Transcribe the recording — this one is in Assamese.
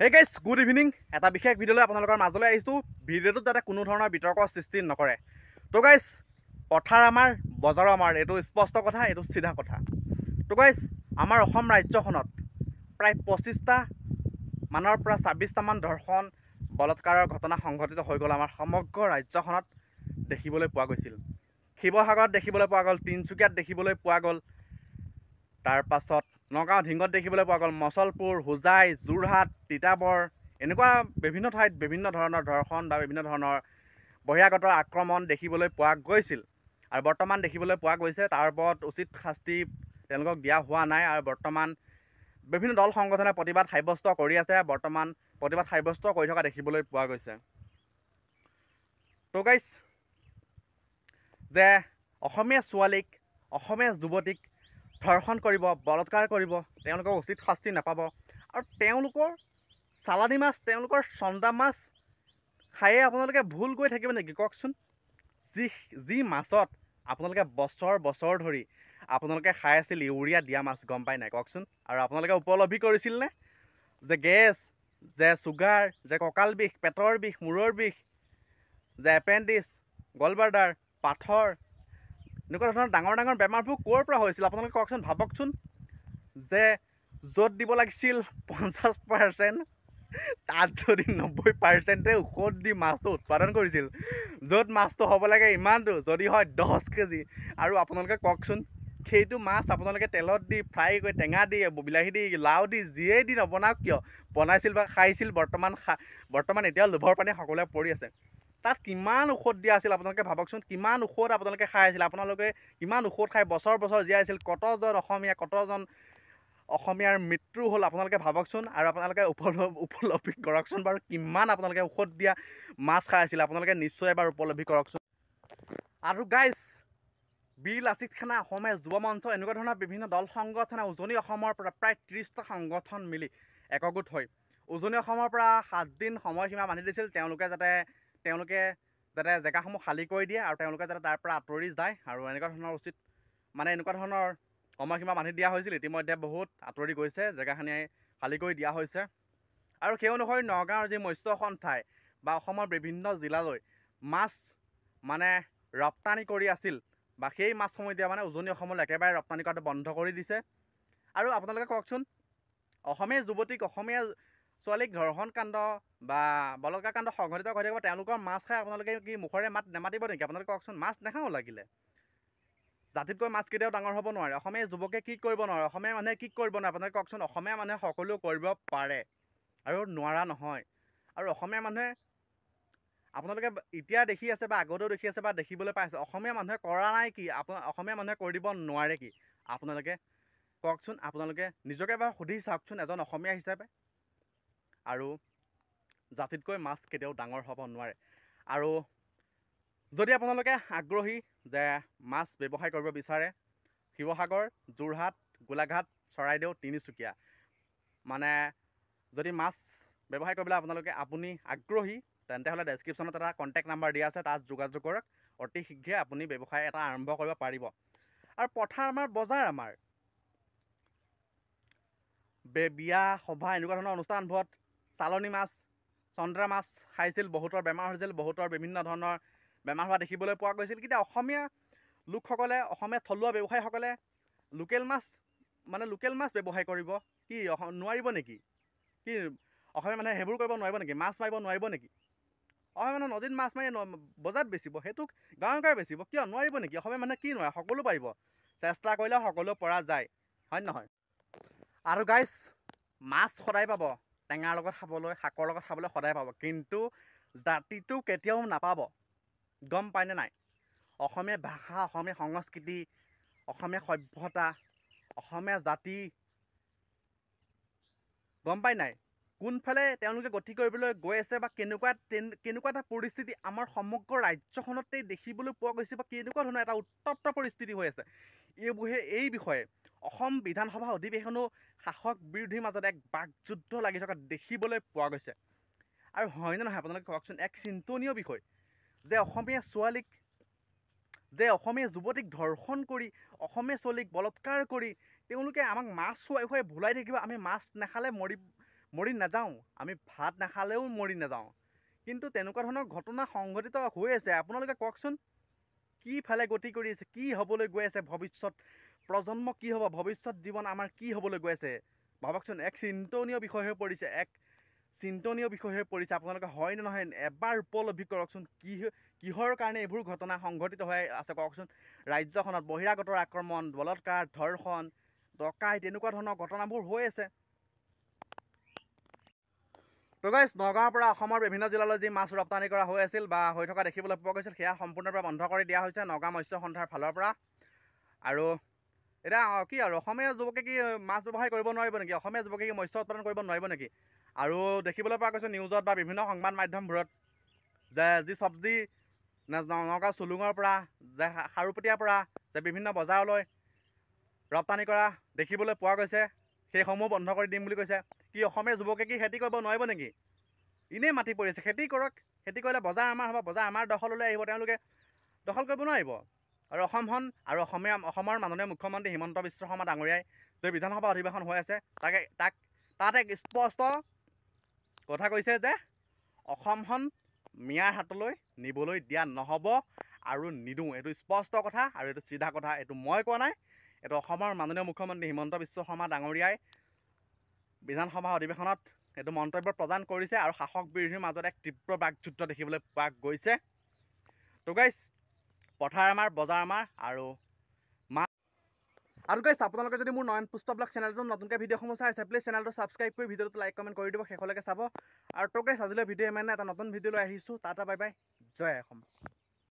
Hey guys good evening. এটা বিশেষ ভিডিঅ'লৈ আপোনালোকৰ মাজলৈ আহিছোঁ। ভিডিঅ'টোত যাতে কোনো ধৰণৰ বিতৰ্কৰ সৃষ্টি নকৰে। তো গাইজ পথাৰ আমাৰ, বজাৰ আমাৰ, এইটো স্পষ্ট কথা, এইটো চিধা কথা। তো গাইজ আমাৰ অসম ৰাজ্যখনত প্ৰায় 25টা মানৰ পৰা 26টামান ধৰ্ষণ বলৎকাৰৰ ঘটনা সংঘটিত হৈ গ'ল আমাৰ সমগ্ৰ ৰাজ্যখনত দেখিবলৈ পোৱা গৈছিল। শিৱসাগৰত দেখিবলৈ পোৱা গ'ল, তিনিচুকীয়াত দেখিবলৈ পোৱা গ'ল, তাৰপাছত নগাঁও ঢিংগত দেখিবলৈ পোৱা গ'ল, মচলপুৰ, হোজাই, যোৰহাট, তিতাবৰ, এনেকুৱা বিভিন্ন ঠাইত বিভিন্ন ধৰণৰ ধৰ্ষণ বা বিভিন্ন ধৰণৰ বহিৰাগতৰ আক্ৰমণ দেখিবলৈ পোৱা গৈছিল। আৰু বৰ্তমান দেখিবলৈ পোৱা গৈছে তাৰ ওপৰত উচিত শাস্তি তেওঁলোকক দিয়া হোৱা নাই। আৰু বৰ্তমান বিভিন্ন দল সংগঠনে প্ৰতিবাদ সাব্যস্ত কৰি আছে, বৰ্তমান প্ৰতিবাদ সাব্যস্ত কৰি থকা দেখিবলৈ পোৱা গৈছে। তো গাইজ যে অসমীয়া ছোৱালীক, অসমীয়া যুৱতীক ধৰ্ষণ কৰিব, বলৎকাৰ কৰিব, তেওঁলোকক উচিত শাস্তি নাপাব। আৰু তেওঁলোকৰ চালানী মাছ, তেওঁলোকৰ চন্দা মাছ খায়ে আপোনালোকে ভুল গৈ থাকিব নেকি কওকচোন? যি মাছত আপোনালোকে বছৰ বছৰ ধৰি আপোনালোকে খাই আছিল ইউৰিয়া দিয়া মাছ, গম পাই নাই কওকচোন? আৰু আপোনালোকে উপলব্ধি কৰিছিলনে যে গেছ, যে চুগাৰ, যে কঁকাল বিষ, পেটৰ বিষ, মূৰৰ বিষ, যে এপেণ্ডিছ, গলবাৰ্ডাৰ, পাথৰ, এনেকুৱা ধৰণৰ ডাঙৰ ডাঙৰ বেমাৰবোৰ ক'ৰ পৰা হৈছিল আপোনালোকে কওকচোন? ভাবকচোন যে য'ত দিব লাগিছিল 50%, তাত যদি 90%তে ঔষধ দি মাছটো উৎপাদন কৰিছিল, য'ত মাছটো হ'ব লাগে ইমানটো যদি হয় 10 কেজি, আৰু আপোনালোকে কওকচোন সেইটো মাছ আপোনালোকে তেলত দি ফ্ৰাই কৰি, টেঙা দি, বিলাহী দি, লাও দি, যিয়েই দি নবনাওক কিয় বনাইছিল বা খাইছিল, বৰ্তমান এতিয়াও লোভৰ পানী সকলোৱে পৰি আছে। তাত কিমান ঔষধ দিয়া আছিল আপোনালোকে ভাবকচোন? কিমান ঔষধ আপোনালোকে খাই আছিল? আপোনালোকে কিমান ঔষধ খাই বছৰ বছৰ জীয়াই আছিল? কতজন অসমীয়াৰ মৃত্যু হ'ল আপোনালোকে ভাবকচোন। আৰু আপোনালোকে উপলব্ধি কৰকচোন বাৰু, কিমান আপোনালোকে ঔষধ দিয়া মাছ খাই আছিলে আপোনালোকে নিশ্চয় এবাৰ উপলব্ধি কৰকচোন। আৰু গাইজ বীৰ লাচিত খানা, অসমীয়া যুৱ মঞ্চ, এনেকুৱা ধৰণৰ বিভিন্ন দল সংগঠনে উজনি অসমৰ পৰা প্ৰায় 30টা সংগঠন মিলি একগোট হৈ উজনি অসমৰ পৰা 7 দিন সময়সীমা বান্ধি দিছিল, তেওঁলোকে যাতে জেগাসমূহ খালী কৰি দিয়ে আৰু তেওঁলোকে যাতে তাৰ পৰা আঁতৰি যায়। আৰু এনেকুৱা ধৰণৰ সময়সীমা বান্ধি দিয়া হৈছিল। ইতিমধ্যে বহুত আঁতৰি গৈছে, জেগাখিনি খালী কৰি দিয়া হৈছে। আৰু সেই অনুসৰি নগাঁৱৰ যি মৎস্যখন ঠাই বা অসমৰ বিভিন্ন জিলালৈ মাছ ৰপ্তানি কৰি আছিল, বা সেই মাছসমূহ এতিয়া উজনি অসমলৈ একেবাৰে ৰপ্তানি কৰাটো বন্ধ কৰি দিছে। আৰু আপোনালোকে কওকচোন, অসমীয়া যুৱতীক, অসমীয়া ছোৱালীক ধৰ্ষণ কাণ্ড বা বলৎকাৰ কাণ্ড সংঘটিত হৈ থাকিব, তেওঁলোকৰ মাছ খাই আপোনালোকে কি মুখৰে মাত নেমাতিব নেকি? আপোনালোকে কওকচোন। মাছ নাখাওঁ লাগিলে, জাতিতকৈ মাছ কেতিয়াও ডাঙৰ হ'ব নোৱাৰে। অসমীয়া যুৱকে কি কৰিব নোৱাৰে? অসমীয়া মানুহে কি কৰিব নোৱাৰে? আপোনালোকে কওকচোন। অসমীয়া মানুহে সকলো কৰিব পাৰে আৰু নোৱাৰা নহয়। আৰু অসমীয়া মানুহে আপোনালোকে এতিয়া দেখি আছে বা আগতেও দেখি আছে বা দেখিবলৈ পাই আছে, অসমীয়া মানুহে কৰা নাই কি? অসমীয়া মানুহে কৰিব নোৱাৰে কি? আপোনালোকে কওকচোন। আপোনালোকে নিজকে এবাৰ সুধি চাওকচোন এজন অসমীয়া হিচাপে। আৰু জাতিতকৈ মাছ কেতিয়াও ডাঙৰ হ'ব নোৱাৰে। আৰু যদি আপোনালোকে আগ্ৰহী যে মাছ ব্যৱসায় কৰিব বিচাৰে, শিৱসাগৰ, যোৰহাট, গোলাঘাট, চৰাইদেউ, তিনিচুকীয়া, যদি মাছ ব্যৱসায় কৰিবলৈ আপুনি আগ্ৰহী, তেন্তে হ'লে ডেছক্ৰিপশ্যনত এটা কণ্টেক্ট নাম্বাৰ দিয়া আছে, তাত যোগাযোগ কৰক। অতি শীঘ্ৰে আপুনি ব্যৱসায় এটা আৰম্ভ কৰিব পাৰিব। আৰু পথাৰ আমাৰ, বজাৰ আমাৰ। বিয়া সভা এনেকুৱা ধৰণৰ অনুষ্ঠানবোৰত চালনী মাছ, চন্দা মাছ খাইছিল, বহুতৰ বেমাৰ হৈছিল, বহুতৰ বিভিন্ন ধৰণৰ বেমাৰ হোৱা দেখিবলৈ পোৱা গৈছিল। কিন্তু অসমীয়া লোকসকলে, অসমীয়া থলুৱা ব্যৱসায়ীসকলে লোকেল মাছ ব্যৱসায় কৰিব কি নোৱাৰিব নেকি? কি অসমীয়া মানুহে সেইবোৰ কৰিব নোৱাৰিব নেকি? মাছ মাৰিব নোৱাৰিব নেকি? অসমীয়া মানুহে নদীত মাছ মাৰি বজাৰত বেচিব, সেইটো গাঁৱে গাঁৱে বেচিব, কিয় নোৱাৰিব নেকি? অসমীয়া মানুহে কি নোৱাৰে? সকলো পাৰিব, চেষ্টা কৰিলে সকলো পৰা যায়, হয় নহয়? আৰু গাইজ মাছ সদায় পাব, টেঙাৰ লগত খাবলৈ, শাকৰ লগত খাবলৈ সদায় পাব, কিন্তু জাতিটো কেতিয়াও নাপাব, গম পায়নে নাই? অসমীয়া ভাষা, অসমীয়া সংস্কৃতি, অসমীয়া সভ্যতা, অসমীয়া জাতি, গম পাই নাই কোনফালে তেওঁলোকে গতি কৰিবলৈ গৈ আছে, বা কেনেকুৱা এটা পৰিস্থিতি আমাৰ সমগ্ৰ ৰাজ্যখনতেই দেখিবলৈ পোৱা গৈছে, বা কেনেকুৱা ধৰণৰ এটা উত্তপ্ত পৰিস্থিতি হৈ আছে। এই বিষয়ে অসম বিধানসভা অধিৱেশনো শাসক বিৰোধীৰ মাজত এক বাকযুদ্ধ লাগি থকা দেখিবলৈ পোৱা গৈছে। আৰু হয়নে নহয় আপোনালোকে কওকচোন? এক চিন্তনীয় বিষয় যে অসমীয়া যুৱতীক ধৰ্ষণ কৰি, অসমীয়া ছোৱালীক বলৎকাৰ কৰি তেওঁলোকে আমাক মাছ খুৱাই খুৱাই ভুলাই থাকিব, আমি মাছ নাখালে মৰি নাযাওঁ, আমি ভাত নাখালেও মৰি নাযাওঁ। কিন্তু তেনেকুৱা ধৰণৰ ঘটনা সংঘটিত হৈ আছে। আপোনালোকে কওকচোন, কি ফালে গতি কৰি আছে, কি হ'বলৈ গৈ আছে, ভৱিষ্যত প্ৰজন্ম কি হ'ব, ভৱিষ্যত জীৱন আমাৰ কি হ'বলৈ গৈ আছে ভাবকচোন। এক চিন্তনীয় বিষয় হৈ পৰিছে, আপোনালোকে হয় নে নহয় এবাৰ উপলব্ধি কৰকচোন। কিহৰ কাৰণে এইবোৰ ঘটনা সংঘটিত হৈ আছে কওকচোন। ৰাজ্যখনত বহিৰাগতৰ আক্ৰমণ, বলৎকাৰ, ধৰ্ষণ, ডকাইত তেনেকুৱা ধৰণৰ ঘটনাবোৰ হৈ আছে। তো গাইছ, নগাঁৱৰ পৰা অসমৰ বিভিন্ন জিলালৈ যি মাছ ৰপ্তানি কৰা হৈ আছিল বা হৈ থকা দেখিবলৈ পোৱা গৈছিল, সেয়া সম্পূৰ্ণৰূপে বন্ধ কৰি দিয়া হৈছে নগাঁও মৎস্য সন্থাৰ ফালৰ পৰা। আৰু এতিয়া কি আৰু অসমীয়া যুৱকে কি মাছ ব্যৱসায় কৰিব নোৱাৰিব নেকি? অসমীয়া যুৱকে কি মৎস্য উৎপাদন কৰিব নোৱাৰিব নেকি? আৰু দেখিবলৈ পোৱা গৈছে নিউজত বা বিভিন্ন সংবাদ মাধ্যমবোৰত যে যি চব্জি নগাঁও চুলুঙৰ পৰা, যে খাৰুপেটীয়াৰ পৰা যে বিভিন্ন বজাৰলৈ ৰপ্তানি কৰা দেখিবলৈ পোৱা গৈছে, সেইসমূহ বন্ধ কৰি দিম বুলি কৈছে। কি অসমীয়া যুৱকে কি খেতি কৰিব নোৱাৰিব নেকি? এনেই মাটি পৰিছে, খেতি কৰক। খেতি কৰিলে বজাৰ আমাৰ হ'ব, বজাৰ আমাৰ দখললৈ আহিব, তেওঁলোকে দখল কৰিব নোৱাৰিব। আৰু অসমৰ মাননীয় মুখ্যমন্ত্ৰী হিমন্ত বিশ্ব শৰ্মা ডাঙৰীয়াই যে বিধানসভা অধিৱেশন হৈ আছে, তাত এক স্পষ্ট কথা কৈছে যে অসমখন মিয়াৰ হাতলৈ নিবলৈ দিয়া নহ'ব আৰু নিদিওঁ। এইটো স্পষ্ট কথা আৰু এইটো চিধা কথা। এইটো মই কোৱা নাই, এইটো অসমৰ মাননীয় মুখ্যমন্ত্ৰী হিমন্ত বিশ্ব শৰ্মা ডাঙৰীয়াই বিধানসভা অধিৱেশনত এইটো মন্তব্য প্ৰদান কৰিছে। আৰু শাসক বিৰোধীৰ মাজত এক তীব্ৰ বাকযুদ্ধ দেখিবলৈ পোৱা গৈছে। তো গাইছ, পথাৰ আমাৰ, বজাৰ আমাৰ আৰু গাইছ, আপোনালোকে যদি মোৰ নয়ন পুষ্ট ব্লগ চেনেলটো নতুনকৈ ভিডিঅ'সমূহ চাই আছে, প্লিজ চেনেলটো ছাবস্ক্ৰাইব কৰি ভিডিঅ'টো লাইক কমেণ্ট কৰি দিব, শেষলৈকে চাব। আৰু তো গাইছ, আজিলৈ ভিডিঅ' ইমানে, এটা নতুন ভিডিঅ' লৈ আহিছোঁ। টাটা বাই বাই, জয় অসম।